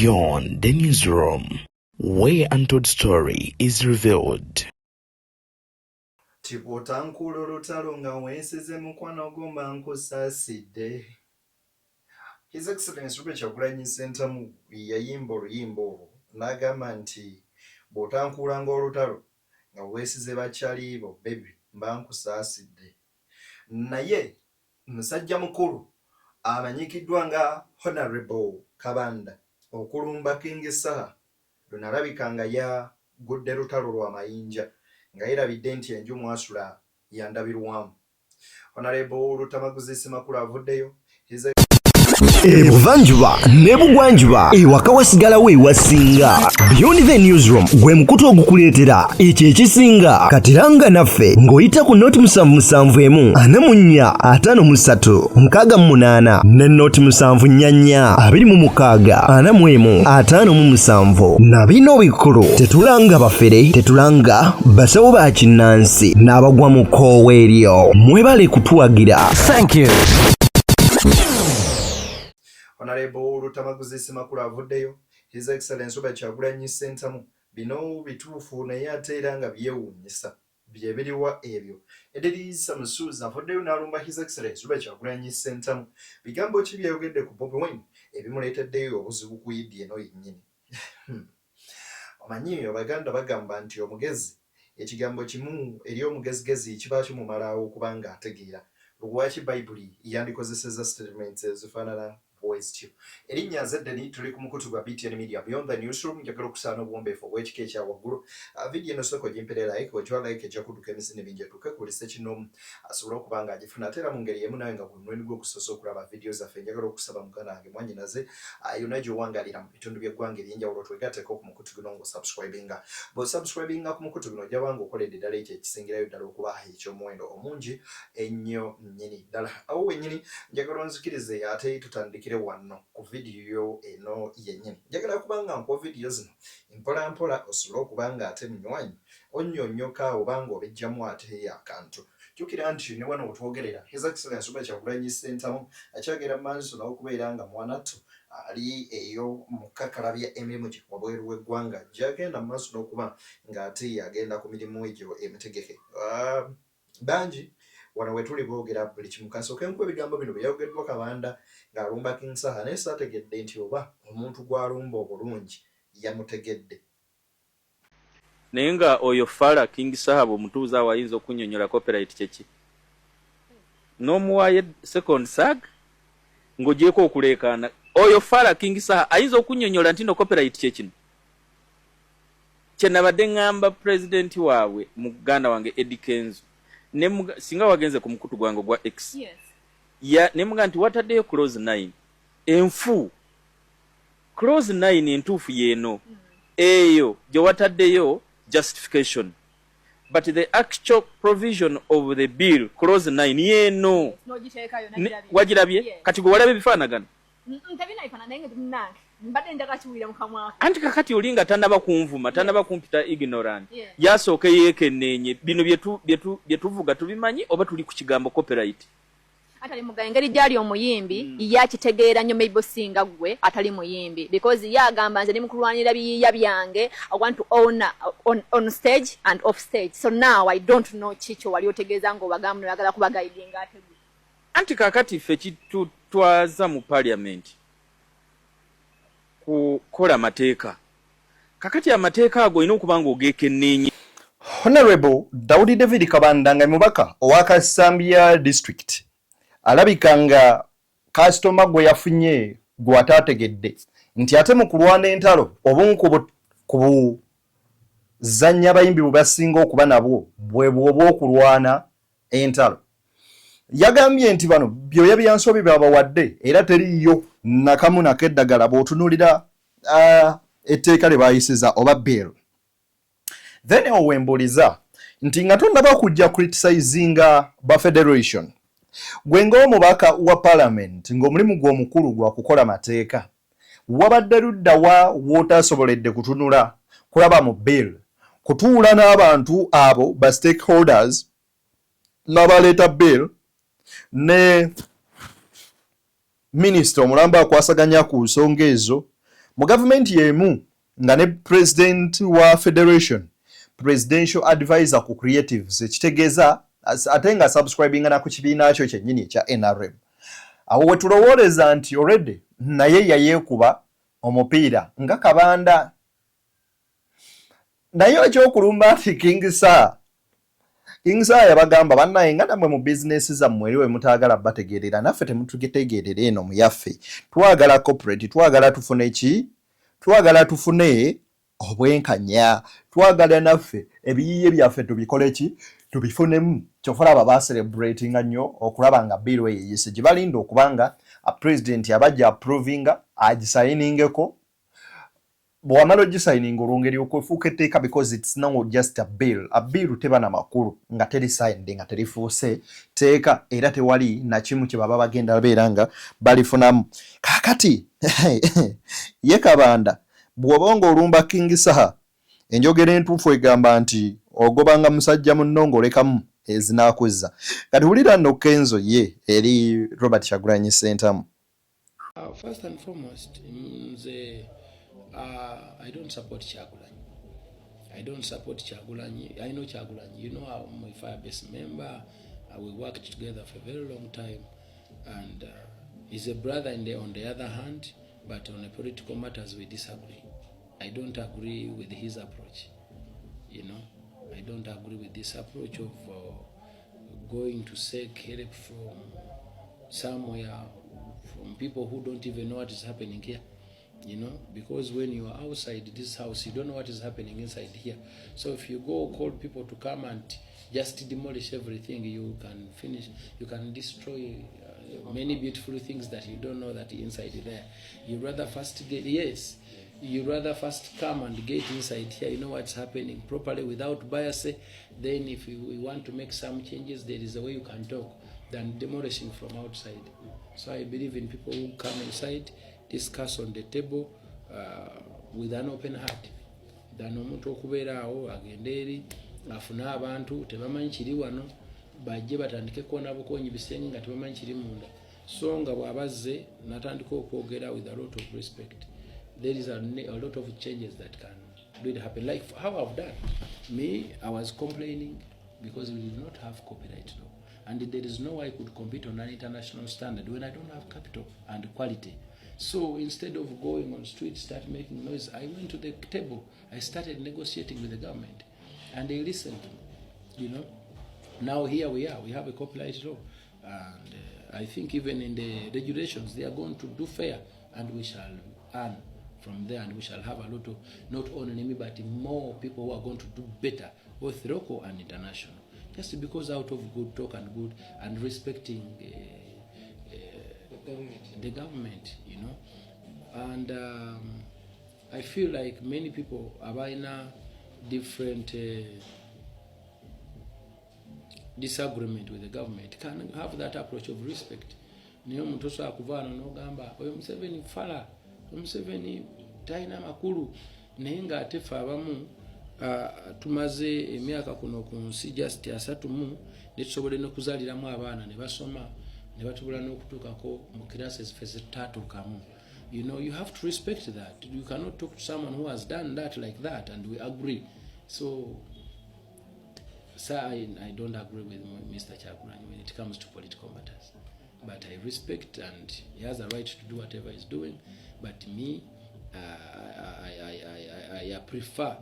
Beyond the newsroom, where untold story is revealed. Tipotankulu lutalo nga wensize mukwano gomba nkusaside. His Excellency Robert Kyagulanyi Ssentamu yayimba oluyimbo n'agamba nti bw'otankulanga olutalo nga weesize bakyali bo baby mba nkusaasidde. Naye musajja mukulu amanyikiddwa nga Honorable Kabanda okulumba King Saha lunalabika nga yagudde lutalo lwa mayinja nga yerabidde nti enju mwasula yandabirwamu. Honorable Lutamaguzi Simakulu avuddeyo Ebuvanjuba nebugwanjuba ewaka wasigalawo ewasinga. Beyond the newsroom gwe mukutu ogukuleetera ekyo ekisinga katiranga naffe ng'oyita ku noti 771 44 53 ne noti 744 26 45 na bino bikulu tetulanga bafere tetulanga basawo ba kinnansi n'abagwa mu koowa eryo mwebale kutuwagira. Thank you. Honorable Lutamaguzi Simakulu avuddeyo. His Excellency Robert Kyagulanyi Ssentamu bino bituufu naye ate era nga byewuunyisa bye biriwa ebyo. Eddy Samusuuza avuddeyo n'alumba His Excellency Robert Kyagulanyi Ssentamu bigambo ki byayogedde ku Bobi Wine ebimuleeteddeyo obuzibu ku Eddy eno yennyini. Omanyi Abaganda bagamba nti omugezi ekigambo kimu eri omugezigezi kiba kimumalawo kubanga ategeera. Lwaki Bayibuli yandikozeseza statements ezifaanana voice. Erinnya Eddy tuli ku mukutu gwa BTN Media Beyond the newsroom njagala okusaana obwombeefu obw'ekika ekya waggulu. Video eno sooka ogimpere like ojwa like ejja kudduka emisinde bingi etuuke ku lise kino asobola okuba nga agifuna ate era mu ngeri y'emu nawe nga buli mulimi gw'okusosa okulaba video zaffe njagala okusaba muganda wange mwannyinaze yonna gy'owangalira mu bitundu by'eggwanga eby'enjawulo twegatteko ku mukutu guno ng'osubscribinga. Bw'osubscribinga ku mukutu guno ojja banga okoledde ddala ekyo ekisingirayo ddala okuba eky'omuwendo omungi ennyo nnyini ddala. Awo wennyini njagala onzikirize ate tutandikire wano ku video eno yennyini. Njagala kubanga nkuwa video zino mpola mpola osobola okuba nga ate munywanyi onnyonnyoka oba ng'obejjamu ate akantu. Jjukira nti ne wano wetwogerera His Excellency Robert Kyagulanyi Ssentamu akyagera mu maaso n'okubeera nga mwanattu ali eyo mu kakalabya emirimu gye wabweru w'eggwanga gy'agenda mu maaso n'okuba ng'ate agenda ku mirimu egyo emitegeke. Bangi wano wetuli boogera buli kimu kasooke nkuba ebigambo bino byayogeddwa Kabanda ng'alumba King Saha naye saategedde nti oba omuntu gw'alumba obulungi yamutegedde. Naye nga oyo Fala King Saha bw'omutuuza wayinza okunnyonnyola copyright kyeki n'omuwaayo second sag ng'ogyeko okuleekaana oyo Fala King Saha ayinza okunnyonnyola nti no copyright kyekino kye nabadde ngamba pulezidenti waabwe muganda wange Eddy Kenzo singa wagenze ku mukutu gwange gwa X ne muga nti wataddeyo clause 9 enfu clause 9 entuufu yeeno eyo gye wataddeyo justification but the actual provision of the bill clause 9 yeeno wagirabye kati gwe walabe bifaanagana anti kakati olinga tannaba kunvuma tannaba kumpita ignorant yasooke yeekenneenye bino byetuvuga tubimanyi oba tuli ku kigambo copyright atali mugaye ngeri gyali omuyimbi yakitegeera nnyo maybe singa gwe atali muyimbi because yagamba nze nimukulwanira biyiya byange I want to own on stage and off stage so now I don't know chicho wali otegeeza ngo bagamba yagala kubagaidinga ate anti kakati ffe kitutwaza mu parliament kukola mateeka kakati amateeka ago ina okuba nga ogeekenneenye. Honorable Daudi David Kabanda nga mubaka owa Kasambia district alabika nga customer gwe yafunye gwe ataategedde nti ate mu kulwana entalo obunku ku zanya bayimbi bubasinga okuba nabwo bwe bwoba okulwana entalo. Yagambye nti bano byoya byansobi babawadde era teriyo nakamu nakeddagala bw'otunuulira etteeka lye baayisiza oba bill. Then owembuliza nti nga tonnaba kujja criticizinga ba federation gwe ng'omubaka wa parliament ng'omulimu gw'omukulu gwa kukola mateeka wabadde ludda wa wootasoboledde kutunula kulaba mu bill kutuula n'abantu abo ba stakeholders n'abaleeta bill ne minisita omulamba akwasaganya ku nsonga ezo mu government yemu nga ne president wa federation presidential advisor ku creatives ekitegeeza ate nga subscribing na ku kibiina kyo kyennyini ekya NRM. Awo we tulowooleza nti already naye yayeekuba omupiira nga Kabanda. Naye ekyokulumba nti King Sir yabagamba bannaye nga nammwe mu bizinesi zammwe eriwe mutaagala bategeerera naffe temutugitegeerera eno mu yaffe. Twagala corporate, twagala tufune ki? Twagala tufune obwenkanya. Twagala naffe ebiyiye byaffe tubikole ki? Tubifunemu. Kyofala aba ba-celebratinga nnyo okulaba nga bill eyeyise gye balinda okubanga a president abajja approvinga agisayiningeko. Bw'amala ogisayininga olwongeri okwefuuka etteeka because it's not just a bill. A bill teba na makulu nga teri signed nga terifuuse teeka era tewali na kimu kye baba bagenda beera nga balifunamu. Kaakati ye Kabanda bw'oba ng'olumba King Saha enjogera entuufu egamba nti ogobanga musajja munno ng'olekamu ezinaakwezza. Kati wulira nno Kenzo ye eri Robert Kyagulanyi Ssentamu. First and foremost, I don't support Kyagulanyi. I don't support Kyagulanyi. I know Kyagulanyi. You know, I'm a Firebase member. We worked together for a very long time. And he's a brother on the other hand, but on the political matters we disagree. I don't agree with his approach. You know, I don't agree with this approach of going to seek help from somewhere, from people who don't even know what is happening here. You know, because when you are outside this house, you don't know what is happening inside here. So if you go call people to come and just demolish everything, you can finish, you can destroy many beautiful things that you don't know that inside there. You rather first get, yes, you rather first come and get inside here, you know what's happening properly without bias. Then if we want to make some changes, there is a way you can talk than demolishing from outside. So I believe in people who come inside, discuss on the table with an open heart. Than omuntu okubeera awo agenda eri afuna abantu tebamanyi kiri wano bajje batandike kuona bukonyi bisenge nga tebamanyi kiri munda. So nga bwabazze natandika okwogera with a lot of respect. There is a lot of changes that can do it happen. Like how I've done. Me, I was complaining because we did not have copyright law. And there is no way I could compete on an international standard when I don't have capital and quality. So instead of going on street, start making noise, I went to the table. I started negotiating with the government, and they listened. You know, now here we are. We have a copyright law, and I think even in the regulations they are going to do fair, and we shall earn from there, and we shall have a lot of not only me but more people who are going to do better, both local and international. Just because out of good talk and good and respecting. The government, you know, and I feel like many people are in a different disagreement with the government can have that approach of respect. Niyo muntu so akuvana no gamba oyo Museveni fala Museveni taina makulu naye nga atefa abamu tumaze emyaka kuno ku nsi just asatu mu netusobole n'okuzaliramu abaana ne basoma ne batubula n'okutuukako mu classes phase 3 kamu. You know, you have to respect that. You cannot talk to someone who has done that like that and we agree. So I don't agree with Mr. Kyagulanyi when it comes to political matters. But I respect and he has a right to do whatever he's doing. But me, I prefer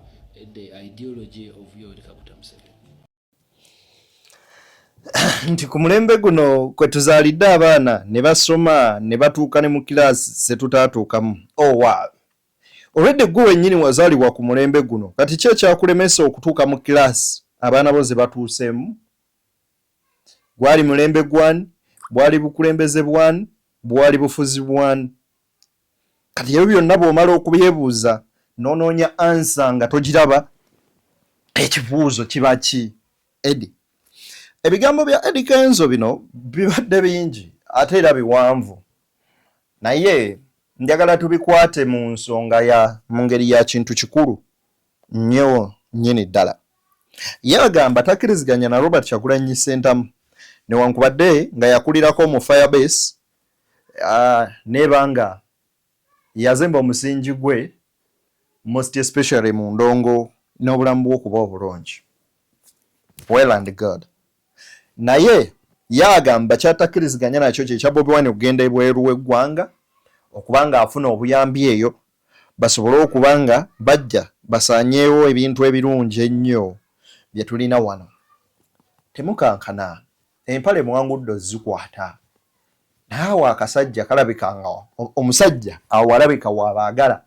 the ideology of Yoweri Kaguta Museveni. Nti ku mulembe guno kwe tuzaalidde abaana ne basoma ne batuuka ne mu kilaasi se tutaatuukamu. Oh wow. Already gwe wennyini wazaalibwa ku mulembe guno. Kati ki ekyakulemesa okutuuka mu kilaasi abaana bo ze batuuseemu? Gwali mulembe gwani? Bwali bukulembeze bwani? Bwali bufuzi bwani? Kati ebyo byonna bw'omala okubyebuuza n'onoonya ansa nga togiraba ekibuuzo kiba ki? Eddy. Ebigambo bya Eddy Kenzo bino bibadde bingi ate era biwanvu. Naye njagala tubikwate mu nsonga mu ngeri ya kintu kikulu nnyo nnyini ddala. Ye agamba takkiriziganya na Robert Kyagulanyi Ssentamu newankubadde nga yakulirako mu Firebase nebanga yazimba omusingi gwe most especially mu ndongo n'obulamu bw'okuba obulungi. Well and good. Naye yagamba kyatakkiriziganya nakyo kye kya Bobi Wine okugenda ebweru w'eggwanga okubanga afuna obuyambi eyo basobole okubanga bajja basaanyeewo ebintu ebirungi ennyo bye tulina wano. Temukankana empale muwangudde ozikwata naawe akasajja kalabika nga omusajja awo walabika waabaagala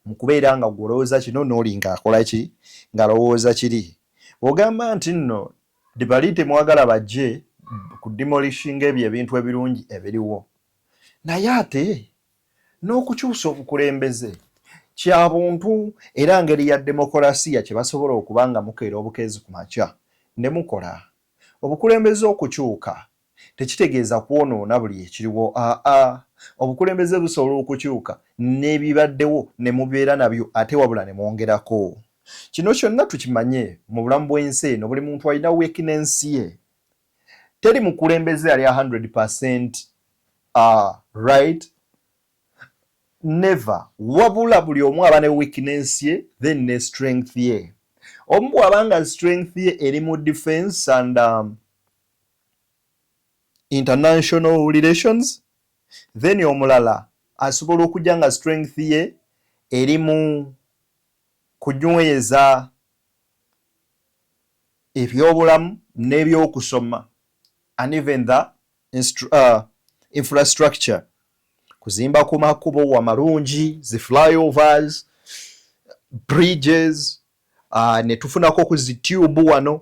mu kubeera nga gwolowooza kino n'oli ng'akola ki ng'alowooza kiri. Ogamba nti nno dibali temwagala bajje ku demolishinga ebyo ebintu ebirungi ebiriwo. Naye ate n'okukyusa obukulembeze kya buntu era ngeri ya demokolasiya kye basobola okuba nga mukeera obukeezi ku makya ne mukola. Obukulembeze okukyuka tekitegeeza kwonoona buli ekiriwo. Obukulembeze busobola okukyuka n'ebibaddewo ne mubeera nabyo ate wabula ne mwongerako. Kino kyonna tukimanye mu bulamu bw'ensi eno buli muntu alina weakness ye. Teri mukulembeze ali 100% right. Never. Wabula buli omu aba ne weakness ye then ne strength ye. Omu bw'abanga strength ye eri mu defense and international relations, then omulala asobola okujja nga strength ye eri mu kunyweza ebyobulamu n'ebyokusoma and even the infrastructure, kuzimba ku makubo wamalungi, zi flyovers, bridges, ne tufunako ku zi tube wano.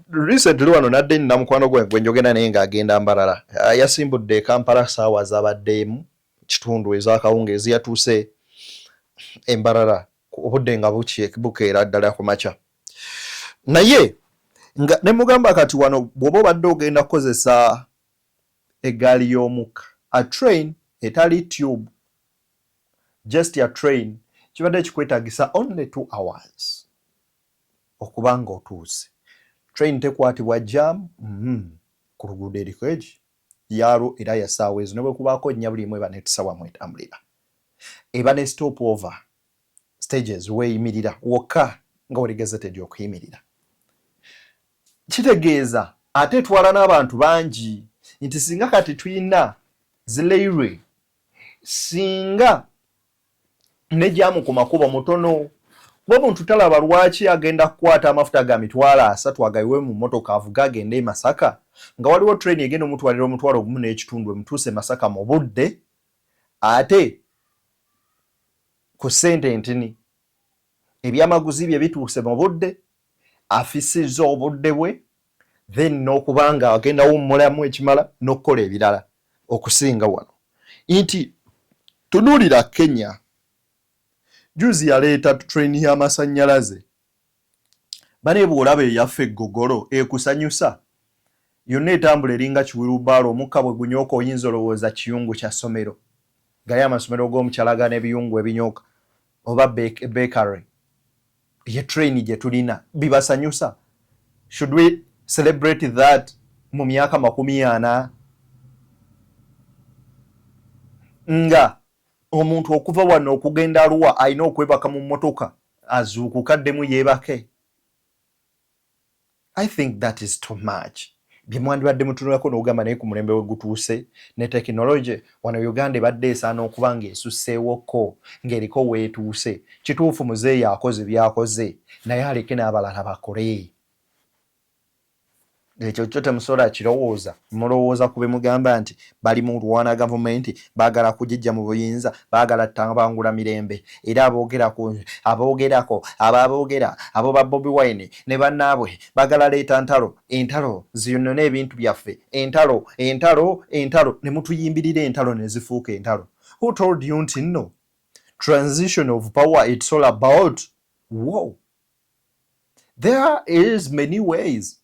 Recently wano nadde nina mukwano gwe njogera naye ng'agenda Mbarara. Yasimbudde Kampala saawa zabaddeemu kitundu ez'akawungeezi yatuuse Mbarara obudde nga bukeera ddala ku makya. Naye nga ne mugamba kati wano bw'oba obadde ogenda kukozesa eggaali y'omukka, a train etali tube, just a train, kibadde kikwetagisa only 2 hours okuba nga otuuse. Train tekwatibwa jam ku luguudo eriko egi yalo era ya ssaawa ezo ne bwe kubaako nnya buli emu eba n'etusawa mwetambulira. Eba ne stop over stages weeyimirira wokka nga oli okuyimirira. Kitegeeza ate twala n'abantu bangi nti singa kati tuyina zileire singa ne jamu ku makubo mutono bw'omuntu talaba lwaki agenda kukwata amafuta ga mitwalo 3 agayiwe mu mmotoka avuga agende e Masaka nga waliwo train egenda omutwalira omutwalo gumu n'ekitundu emutuuse Masaka mu budde ate ku ssente ntini ebyamaguzi bye bituuse mu budde afisizza obudde bwe then n'okubanga agenda wummulamu ekimala n'okkola ebirala okusinga wano. Nti tunuulira Kenya juzi yaleeta train y'amasannyalaze bane bw'olaba eyaffe eggogolo ekusanyusa yonna etambula eringa kiwirubaalo omukka bwe gunyooka oyinza olowooza kiyungu kya ssomero gali amasomero g'omukyalaga n'ebiyungu ebinyooka oba bakery ye train gye tulina bibasanyusa. Should we celebrate that mu myaka 40 nga omuntu okuva wano okugenda Arua alina okwebaka mu mmotoka azuukukaddemu yeebake? I think that is too much. Bye mwandibadde mutunulako n'ogamba naye ku mulembe we gutuuse ne tekinologi wano Uganda ebadde esaana okuba ng'esusseewoko ng'eriko weetuuse. Kituufu muzeeyi akoze byakoze naye aleke n'abalala bakole. Ekyo kyo temusobola kirowooza. Mulowooza kube mugamba nti bali mu Rwanda gavumenti baagala kugijja mu buyinza baagala tabangula mirembe era aboogerako abo ba Bobi Wine ne bannaabwe baagala leeta entalo ziyonone ebintu byaffe entalo ne mutuyimbirira entalo ne zifuuka entalo. Who told you nti no? Transition of power, it's all about wow. There is many ways.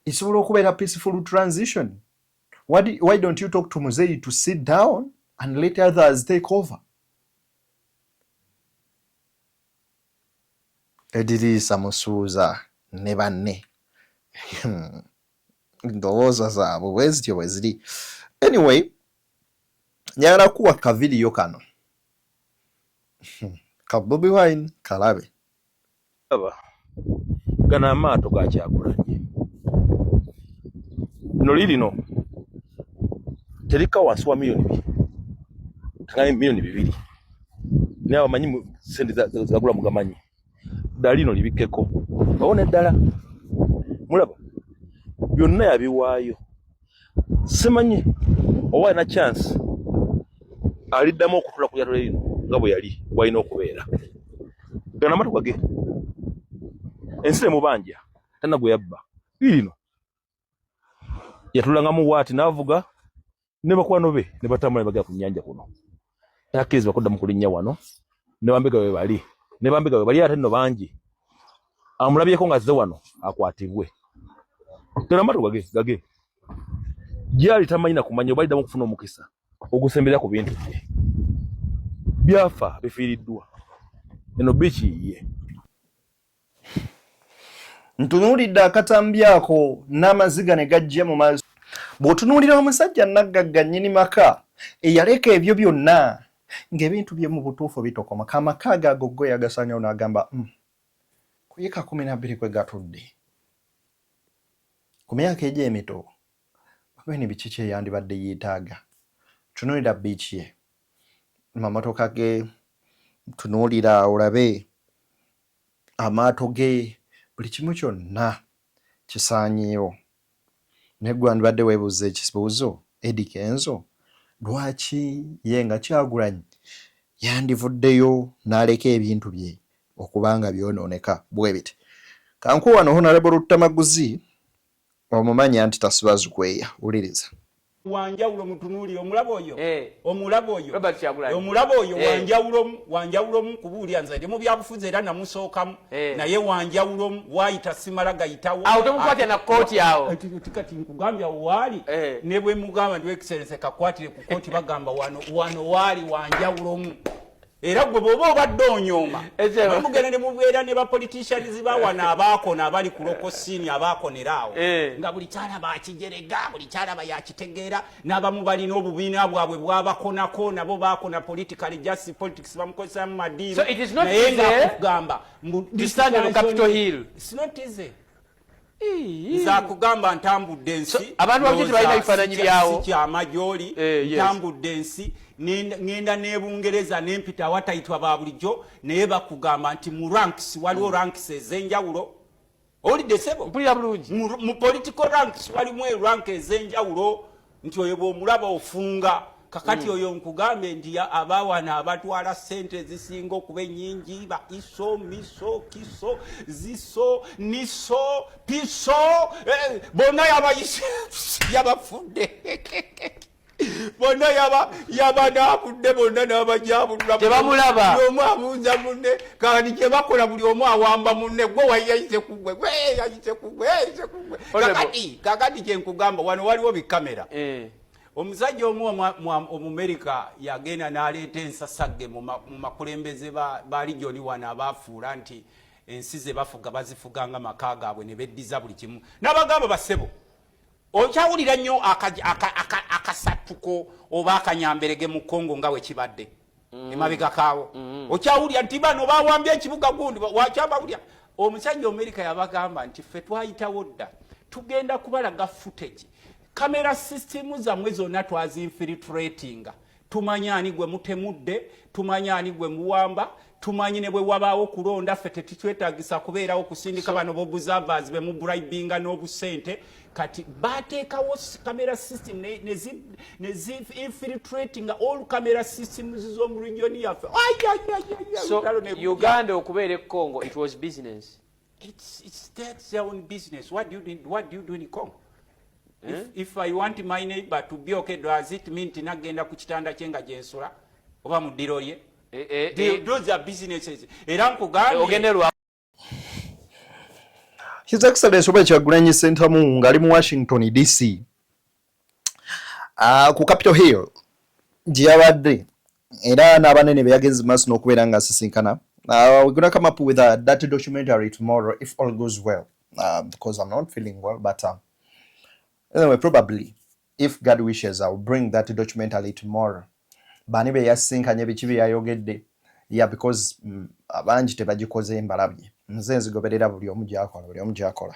It's all about a peaceful transition. Why don't you talk to Muzeyi to sit down and let others take over? Eddy Samusuza ne banne. Ndowooza zaabwe bwezityo bwe ziri. Anyway, Njagala kuwa ka video kano. Ka Bobi Wine kalabe. Aba. Gana amaato ga Kyagulanyi. No lirino. Terika wansi wa milioni 2. Tangaye milioni 2. Naye abamanyi sente zagula mugamanyi. Dalino libikeko. Baone ddala. Mulaba. Byonna yabiwaayo. Simanyi owa na chance. Aliddamu okutula ku lyatole lino nga bwe yali walina okubeera. Gana amaato gage. Ensire mubanja tana gwe yabba. Lirino. Yatulanga waati n'avuga ne bakwano be ne batambula bagala ku nnyanja kuno. Takizi bakodda mu kulinnya wano ne bambega we bali. Ne bambega we bali ate nno bangi. Amulabyeko nga azze wano akwatibwe. Gana amaato gage. Gyali tamanyi na kumanya obaliddamu okufuna omukisa. Ogusembera ku bintu bye. Byafa bifiiriddwa. Eno bichi ye. Ntunuulidde akatambyako n'amaziga ne gajja mu maaso. Bw'otunuulira omusajja naggagga nnyini maka eyaleka ebyo byonna ng'ebintu bye mu butuufu bitokoma. Kamaka ago gwe yagasanya n'agamba kuyika 12 kwe gatudde. Ku myaka egy'emito beni biki kye yandibadde yeetaaga. Tunuulira biiki ye. Amamotoka ge tunuulira olabe amaato ge buli kimu kyonna kisaanyeewo. Ne gwe wandibadde weebuuza ekibuuzo Eddy Kenzo lwaki ye nga Kyagulanyi yandivuddeyo n'aleka ebintu bye okubanga byonooneka bwe biti. Kankuwa wano Honorable Lutamaguzi omumanya nti tasiba zikweya uliriza. Wanjawulo mutunuulire omulabo oyo omulabo oyo wanjawulo kubuulya nze ndi mu byabufuzi era namusookamu naye wanjawulo waayita simala gayitawo awo tomukwatira na kooti awo kati nkugambya waali ne bwe mugamba ndi excellence kakwatire ku kooti bagamba wano waali wanjawulo era gwe bw'oba obadde onyooma mugenda ne mubeera ne bapoliticians bawana abaakona abali ku lokosini abaakoneraawo nga buli kyalaba akijerega buli kyalaba yakitegeera n'abamu balina obubiina bwabwe bwabakonako nabo baakona politically justice politics bamukozesa mu madiiro naye ngakugamba it's not easy nzakugamba ntambudde ensi abantu abakiti balina bifaananyi byawo kyamajoli ntambudde ensi ngenda n'Ebungereza n'empita awatayitwa ba bulijjo naye bakugamba nti mu ranks waliwo ranks ez'enjawulo olidde sebo mpulira bulungi mu political ranks walimu rank ez'enjawulo nti oyo bw'omulaba ofunga kakati oyo nkugambe ndi abawana abatwala ssente zisinga okuba ennyingi ba iso miso kiso ziso niso piso bonna yabayise yabafudde bonna yaba naabudde bonna n'abajabulula tebamulaba buli omu abuuza munne kandi kye bakola buli omu awamba munne gwe wayayise kugwe kakati kye nkugamba wano waliwo bikamera omusajja omu Omumerika yagenda n'aleeta ensasagge mu makulembeze ba Region wano abaafuula nti ensi ze bafuga bazifuganga maka gaabwe ne beddiza buli kimu n'abagamba basebo okyawulira nnyo akasatuko oba akanyamberege mu Kongo nga we kibadde emabega kaawo okyawulira nti bano bawambye ekibuga gundi wakyabawulira omusajja Omumerika yabagamba nti ffe twayitawo dda tugenda kubalaga footage camera system zammwe zonna twazinfiltratinga tumanya ani gwe mutemudde tumanya ani gwe muwamba tumanyi ne bwe wabaawo kulonda ffe tetitwetaagisa kubeerawo kusindika bano b'obuzambaazi be mu bribinga n'obusente kati baateekawo camera system ne infiltrating all camera systems z'omu region yaffe. So Uganda okubeera e Congo, it was business. It's their own business. What do you do in Congo? If I want my neighbor to be okay, does it mean tinagenda ku kitanda kye nga gyensula oba mu ddiro lye? Those are businesses. Era nkugambye His Excellency Robert Kyagulanyi Ssentamu ngali mu Washington DC ku Capitol Hill gyabadde era n'abanene beyagenze maaso n'okubeera nga asisinkana. We're going to come up with that documentary tomorrow if all goes well, because I'm not feeling well, but anyway, probably if God wishes, I'll bring that documentary tomorrow. bani be yasinkanye biki bye yayogedde because abangi tebagikoze mbalabye nze nzigoberera buli omu gyakola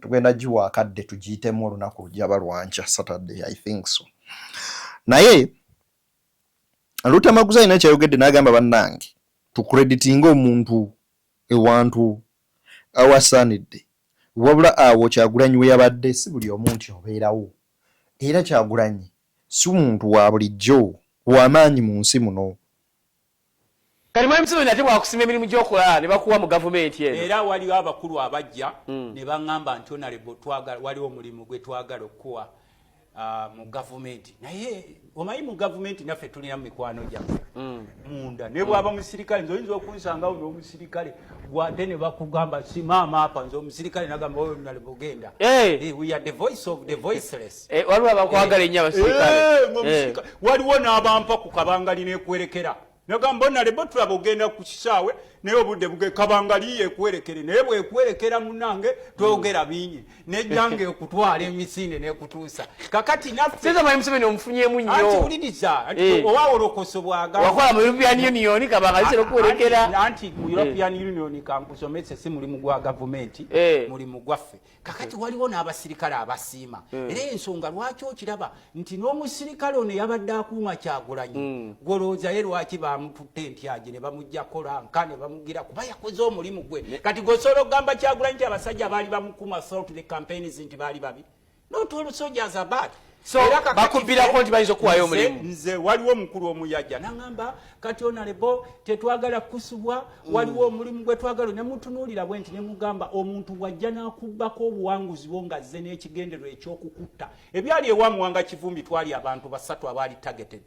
tugenda giwa akadde tugiyitemu olunaku lujaba lwanca Saturday I think so. Naye Lutamaguzi alina kyayogedde n'agamba bannange tukreditinga omuntu ewantu awasaanidde wabula awo Kyagulanyi we yabadde si buli omu nti obeerawo era Kyagulanyi si muntu wa bulijjo w'amaanyi mu nsi muno. Kali mwe msizo nate bwakusimya emirimu gy'okola ne bakuwa mu gavumenti eno. Era waliwo abakulu abajja ne baŋŋamba nti Honorable twagala waliwo omulimu gwe twagala okuwa mu gavumenti. Naye omanyi mu gavumenti naffe tulina mu mikwano gyaffe munda ne bwaba musirikale nze oyinza okunsangawo n'omusirikale gwate ne bakugamba si maama apa nze omusirikale nagamba oyo Honorable genda. We are the voice of the voiceless. Waliwo abakwagala ennyo abasirikale. Waliwo n'abampa ku kabangali n'ekwerekera. Nagamba Honorable tulaba ogenda ku kisaawe naye obudde buge kabangali yekwerekere naye bwekwerekera munange twogera bingi nejjange okutwala emisinde n'ekutuusa kakati naffe seza mayi Museveni omufunyemu nnyo antiwuliriza owawolokoso bwagamba wakola mu European Union kabangali zino okwerekera anti mu European Union kankusomese si mulimu gwa gavumenti mulimu gwaffe kakati waliwo n'abasirikale abasiima era ensonga lwaki okiraba nti n'omusirikale ono yabadde akuuma Kyagulanyi golooza ye lwaki bamututte ntyaje ne bamujja kola nkane mugira kuba yakoze omulimu gwe kati gosolo gamba Kyagulanyi nti abasajja baali bamukuma through the campaigns nti baali babi not all soldiers are bad so bakubira ko nti bayinza okuwayo omulimu nze waliwo omukulu omuyajja nangamba kati Honorable tetwagala kusubwa waliwo omulimu gwe twagala ne mutunuulira bwe nti ne mugamba omuntu wajja n'akubbako obuwanguzi bwo nga zze n'ekigendero eky'okukutta ebyali ewa Muwanga Kivumbi twali abantu basatu abaali targeted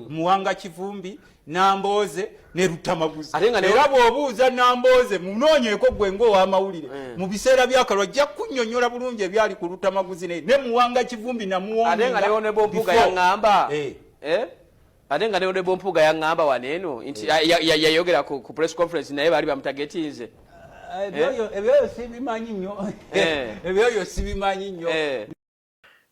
Muwanga Kivumbi Namboze ne Lutamaguzi era bw'obuuza Namboze munoonyeeko gwe ng'ow'amawulire mu biseera by'akalwa ajja kunnyonnyola bulungi ebyali ku Lutamaguzi ne Muwanga Kivumbi namuwonga atenga ne one bompuga yaŋŋamba atenga ne one bompuga yaŋŋamba waneeno nti yayogera ku press conference naye baali bamutagetinze ebyoyo sibimanyi nnyo ebyoyo sibimanyi nnyo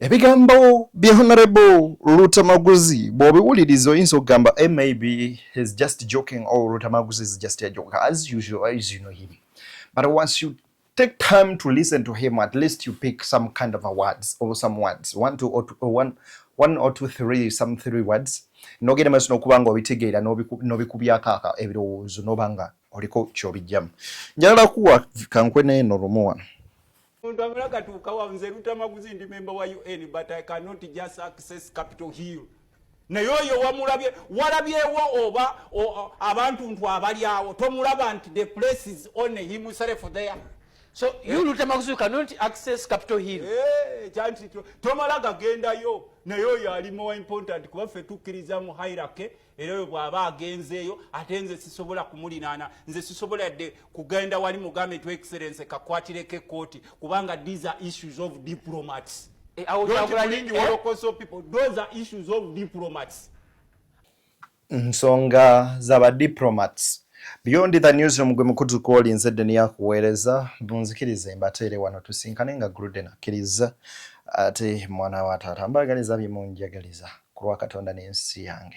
ebigambo bya Honorable Lutamaguzi bw'obiwuliriza oyinza okugamba maybe he's just joking or Lutamaguzi is just a joker as usual as you know him, but once you take time to listen to him at least you pick some kind of a words or some words one or two three some three words nogenda maso nokubanga obitegeera nobikubyako ebirowoozo nobanga oliko kyobijjamu njagala kuwa kankwene eno lumuwa Muntu amulaka tukawa nze Lutamaguzi ndi member wa UN but I cannot just access Capitol Hill. Na yoyo walabyewo oba abantu ntwa abali awo tomulaba nti the place is only himself there. So you Lutamaguzi cannot access Capitol Hill. Chanti tomalaga genda yo na yoyo ali more important kuba ffe tukkiriza mu hierarchy era yo bw'aba agenzeeyo ate nze sisobola kumulinaana nze sisobola de kugenda wali mugambe to excellence kakwatireko ekkooti kubanga these are issues of diplomats. Those are issues of diplomats. Nsonga z'aba diplomats. Beyond the newsroom gwe mukutu koli nze deni yakuweereza bunzikirize mbateere wano tusinkane nga Gruden akkiriza ate mwana wa taata mbagaliza bimunjagaliza ku lwa Katonda n'ensi yange.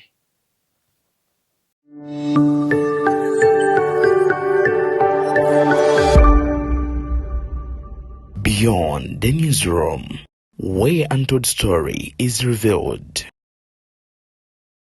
Beyond the newsroom, where untold story is revealed.